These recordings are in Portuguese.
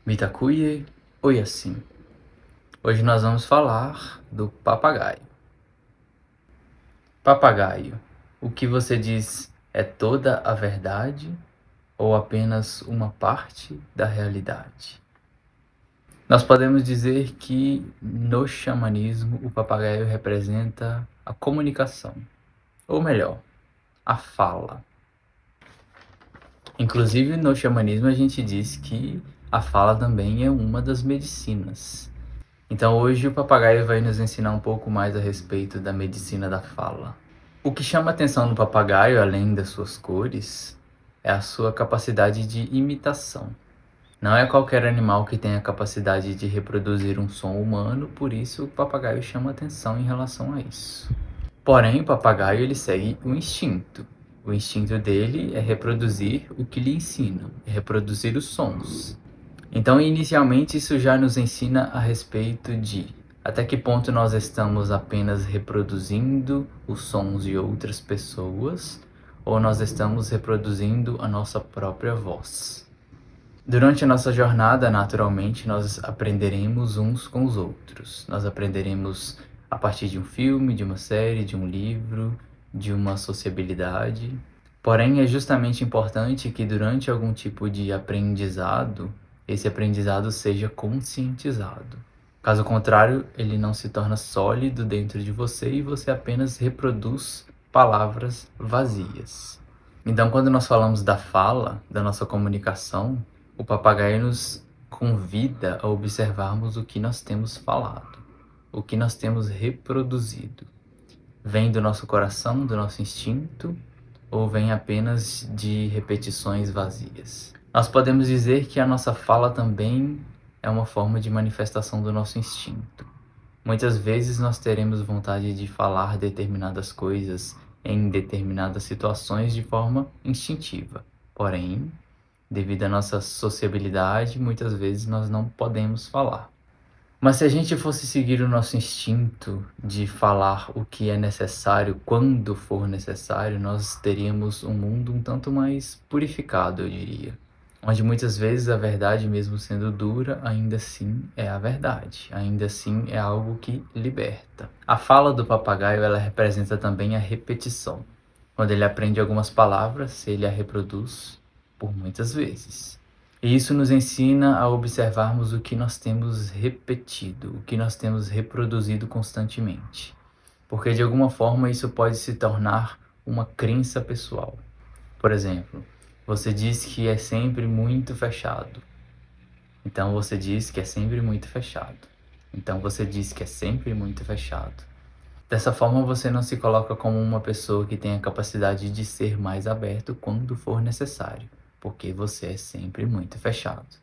Mitakuye Oyasin. Hoje nós vamos falar do papagaio. Papagaio, o que você diz é toda a verdade ou apenas uma parte da realidade? Nós podemos dizer que no xamanismo o papagaio representa a comunicação, ou melhor, a fala. Inclusive no xamanismo a gente diz que a fala também é uma das medicinas. Então hoje o papagaio vai nos ensinar um pouco mais a respeito da medicina da fala. O que chama atenção no papagaio, além das suas cores, é a sua capacidade de imitação. Não é qualquer animal que tem a capacidade de reproduzir um som humano, por isso o papagaio chama atenção em relação a isso. Porém, o papagaio ele segue o instinto. O instinto dele é reproduzir o que lhe ensinam, é reproduzir os sons. Então, inicialmente, isso já nos ensina a respeito de até que ponto nós estamos apenas reproduzindo os sons de outras pessoas ou nós estamos reproduzindo a nossa própria voz. Durante a nossa jornada, naturalmente, nós aprenderemos uns com os outros. Nós aprenderemos a partir de um filme, de uma série, de um livro, de uma sociabilidade. Porém, é justamente importante que durante algum tipo de aprendizado, esse aprendizado seja conscientizado. Caso contrário, ele não se torna sólido dentro de você e você apenas reproduz palavras vazias. Então, quando nós falamos da fala, da nossa comunicação, o papagaio nos convida a observarmos o que nós temos falado, o que nós temos reproduzido. Vem do nosso coração, do nosso instinto, ou vem apenas de repetições vazias? Nós podemos dizer que a nossa fala também é uma forma de manifestação do nosso instinto. Muitas vezes nós teremos vontade de falar determinadas coisas em determinadas situações de forma instintiva. Porém, devido à nossa sociabilidade, muitas vezes nós não podemos falar. Mas se a gente fosse seguir o nosso instinto de falar o que é necessário quando for necessário, nós teríamos um mundo um tanto mais purificado, eu diria. Onde muitas vezes a verdade, mesmo sendo dura, ainda assim é a verdade. Ainda assim é algo que liberta. A fala do papagaio, ela representa também a repetição. Quando ele aprende algumas palavras, ele a reproduz por muitas vezes. E isso nos ensina a observarmos o que nós temos repetido, o que nós temos reproduzido constantemente. Porque de alguma forma isso pode se tornar uma crença pessoal. Por exemplo, você diz que é sempre muito fechado. Então você diz que é sempre muito fechado. Então você diz que é sempre muito fechado. Dessa forma você não se coloca como uma pessoa que tem a capacidade de ser mais aberto quando for necessário, porque você é sempre muito fechado.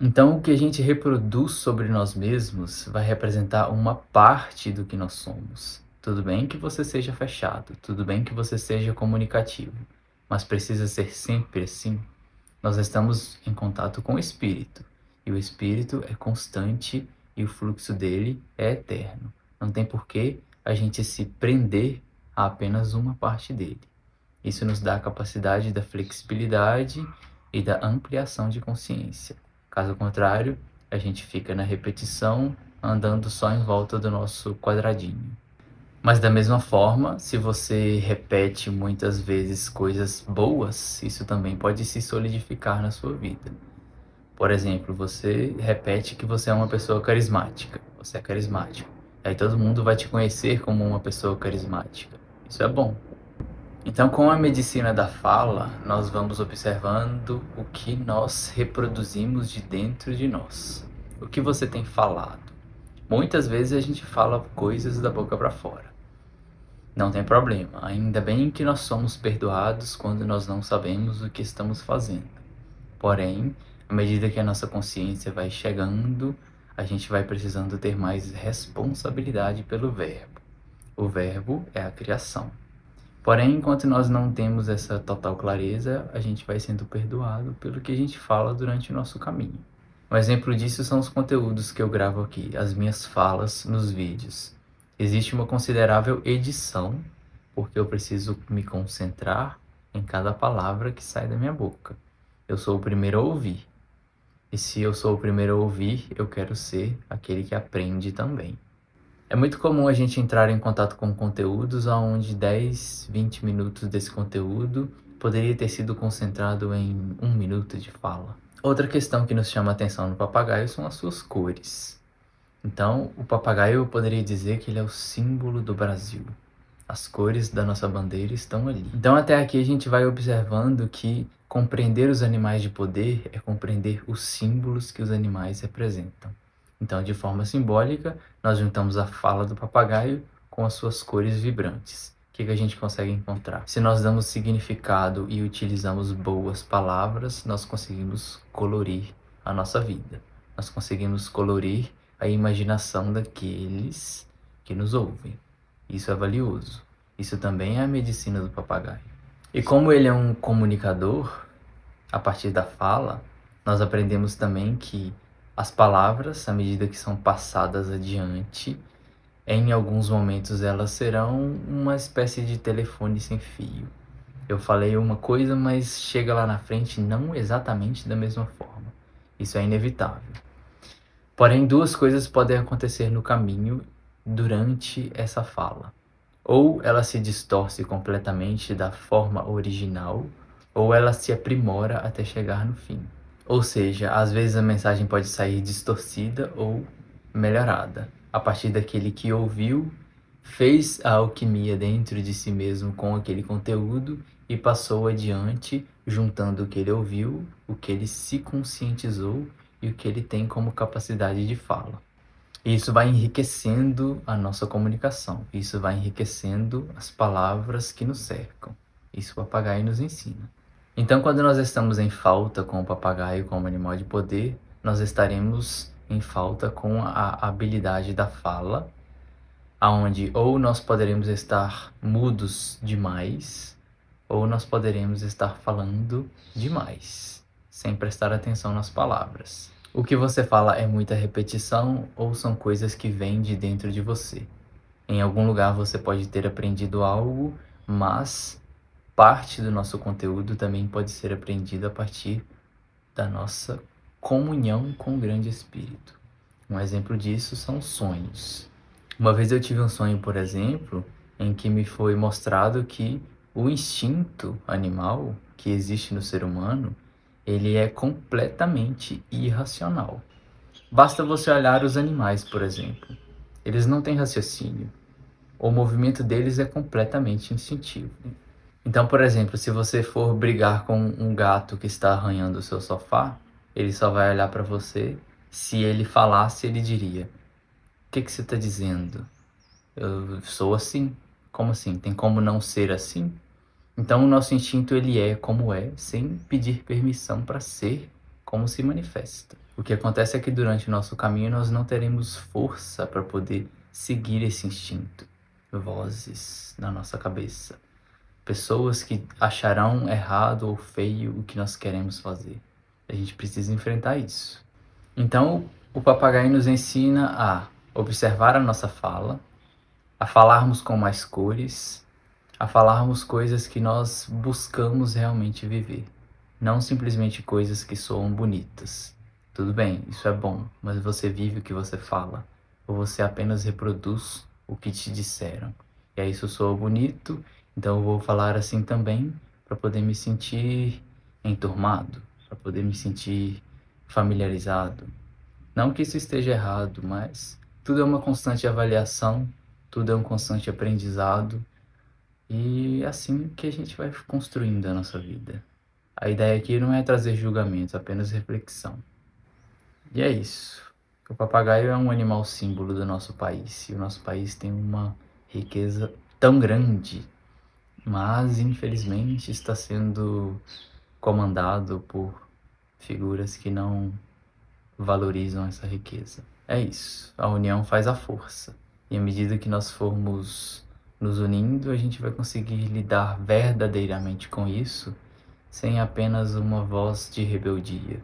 Então o que a gente reproduz sobre nós mesmos vai representar uma parte do que nós somos. Tudo bem que você seja fechado, tudo bem que você seja comunicativo, mas precisa ser sempre assim? Nós estamos em contato com o Espírito, e o Espírito é constante e o fluxo dele é eterno. Não tem porquê a gente se prender a apenas uma parte dele. Isso nos dá a capacidade da flexibilidade e da ampliação de consciência. Caso contrário, a gente fica na repetição, andando só em volta do nosso quadradinho. Mas da mesma forma, se você repete muitas vezes coisas boas, isso também pode se solidificar na sua vida. Por exemplo, você repete que você é uma pessoa carismática. Você é carismático. Aí todo mundo vai te conhecer como uma pessoa carismática. Isso é bom. Então, com a medicina da fala, nós vamos observando o que nós reproduzimos de dentro de nós. O que você tem falado. Muitas vezes a gente fala coisas da boca para fora. Não tem problema, ainda bem que nós somos perdoados quando nós não sabemos o que estamos fazendo. Porém, à medida que a nossa consciência vai chegando, a gente vai precisando ter mais responsabilidade pelo verbo. O verbo é a criação. Porém, enquanto nós não temos essa total clareza, a gente vai sendo perdoado pelo que a gente fala durante o nosso caminho. Um exemplo disso são os conteúdos que eu gravo aqui, as minhas falas nos vídeos. Existe uma considerável edição, porque eu preciso me concentrar em cada palavra que sai da minha boca. Eu sou o primeiro a ouvir. E se eu sou o primeiro a ouvir, eu quero ser aquele que aprende também. É muito comum a gente entrar em contato com conteúdos onde 10, 20 minutos desse conteúdo poderia ter sido concentrado em 1 minuto de fala. Outra questão que nos chama a atenção no papagaio são as suas cores. Então, o papagaio eu poderia dizer que ele é o símbolo do Brasil. As cores da nossa bandeira estão ali. Então, até aqui a gente vai observando que compreender os animais de poder é compreender os símbolos que os animais representam. Então, de forma simbólica, nós juntamos a fala do papagaio com as suas cores vibrantes. O que a gente consegue encontrar? Se nós damos significado e utilizamos boas palavras, nós conseguimos colorir a nossa vida. Nós conseguimos colorir a imaginação daqueles que nos ouvem. Isso é valioso. Isso também é a medicina do papagaio. E como ele é um comunicador, a partir da fala, nós aprendemos também que as palavras, à medida que são passadas adiante, em alguns momentos elas serão uma espécie de telefone sem fio. Eu falei uma coisa, mas chega lá na frente não exatamente da mesma forma. Isso é inevitável. Porém, duas coisas podem acontecer no caminho durante essa fala. Ou ela se distorce completamente da forma original, ou ela se aprimora até chegar no fim. Ou seja, às vezes a mensagem pode sair distorcida ou melhorada, a partir daquele que ouviu, fez a alquimia dentro de si mesmo com aquele conteúdo e passou adiante, juntando o que ele ouviu, o que ele se conscientizou e o que ele tem como capacidade de fala. E isso vai enriquecendo a nossa comunicação, isso vai enriquecendo as palavras que nos cercam. Isso o papagaio nos ensina. Então, quando nós estamos em falta com o papagaio como animal de poder, nós estaremos em falta com a habilidade da fala, aonde ou nós poderemos estar mudos demais, ou nós poderemos estar falando demais, sem prestar atenção nas palavras. O que você fala é muita repetição ou são coisas que vêm de dentro de você? Em algum lugar você pode ter aprendido algo, mas parte do nosso conteúdo também pode ser aprendido a partir da nossa comunhão com o Grande Espírito. Um exemplo disso são sonhos. Uma vez eu tive um sonho, por exemplo, em que me foi mostrado que o instinto animal que existe no ser humano, ele é completamente irracional. Basta você olhar os animais, por exemplo. Eles não têm raciocínio. O movimento deles é completamente instintivo. Então, por exemplo, se você for brigar com um gato que está arranhando o seu sofá, ele só vai olhar para você. Se ele falasse, ele diria: "O que você está dizendo? Eu sou assim. Como assim? Tem como não ser assim?" Então, o nosso instinto ele é como é, sem pedir permissão para ser como se manifesta. O que acontece é que durante o nosso caminho nós não teremos força para poder seguir esse instinto. Vozes na nossa cabeça. Pessoas que acharão errado ou feio o que nós queremos fazer. A gente precisa enfrentar isso. Então, o papagaio nos ensina a observar a nossa fala, a falarmos com mais cores, a falarmos coisas que nós buscamos realmente viver. Não simplesmente coisas que soam bonitas. Tudo bem, isso é bom, mas você vive o que você fala, ou você apenas reproduz o que te disseram. E aí isso soa bonito, então eu vou falar assim também para poder me sentir enturmado, para poder me sentir familiarizado. Não que isso esteja errado, mas tudo é uma constante avaliação, tudo é um constante aprendizado e é assim que a gente vai construindo a nossa vida. A ideia aqui não é trazer julgamentos, apenas reflexão. E é isso. O papagaio é um animal símbolo do nosso país e o nosso país tem uma riqueza tão grande, mas infelizmente está sendo comandado por figuras que não valorizam essa riqueza. É isso, a união faz a força. E à medida que nós formos nos unindo, a gente vai conseguir lidar verdadeiramente com isso, sem apenas uma voz de rebeldia,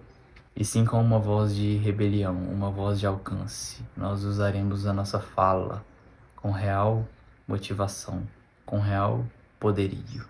e sim com uma voz de rebelião, uma voz de alcance. Nós usaremos a nossa fala com real motivação, com real poderio.